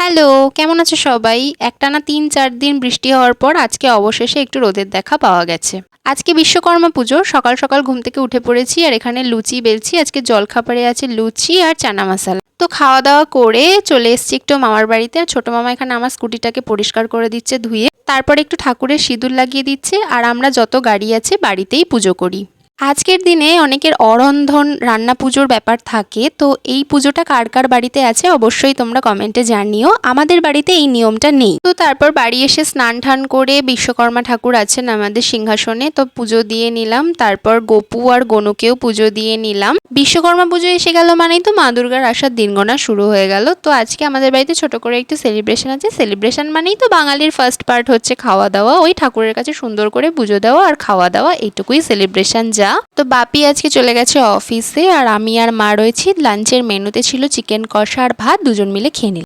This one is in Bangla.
হ্যালো, কেমন আছো সবাই? একটানা ৩-৪ দিন বৃষ্টি হওয়ার পর আজকে অবশেষে একটু রোদের দেখা পাওয়া গেছে। আজকে বিশ্বকর্মা পুজো। সকাল সকাল ঘুম থেকে উঠে পড়েছি আর এখানে লুচি বেলছি। আজকে জলখাবারে আছে লুচি আর চানা মশলা। তো খাওয়া দাওয়া করে চলে এসেছি একটু মামার বাড়িতে। আর ছোট মামা এখানে আমার স্কুটিটাকে পরিষ্কার করে দিচ্ছে ধুয়ে। তারপর একটু ঠাকুরের সিঁদুর লাগিয়ে দিচ্ছে। আর আমরা যত গাড়ি আছে বাড়িতেই পুজো করি। আজকের দিনে অনেকের অরন্ধন রান্না পুজোর ব্যাপার থাকে, তো এই পুজোটা কার কার বাড়িতে আছে অবশ্যই তোমরা কমেন্টে জানিও। আমাদের বাড়িতে এই নিয়মটা নেই। তো তারপর বাড়ি এসে স্নান টান করে বিশ্বকর্মা ঠাকুর আছেন আমাদের সিংহাসনে, তো পুজো দিয়ে নিলাম। তারপর গোপু আর গনুকেও পুজো দিয়ে নিলাম। বিশ্বকর্মা পুজো এসে গেল মানেই তো মা দুর্গার আসার দিন গোনা শুরু হয়ে গেল। তো আজকে আমাদের বাড়িতে ছোট করে একটু সেলিব্রেশন আছে। সেলিব্রেশন মানেই তো বাঙালির ফার্স্ট পার্ট হচ্ছে খাওয়া দাওয়া। ওই ঠাকুরের কাছে সুন্দর করে পুজো দেওয়া আর খাওয়া দাওয়া, এইটুকুই সেলিব্রেশন যা। তো বাপি আজকে চলে গেছে অফিসে আর আমি আর মা রয়েছি। লাঞ্চের মেনুতে ছিল চিকেন কষা আর ভাত, দুজন মিলে খেয়ে নিলাম।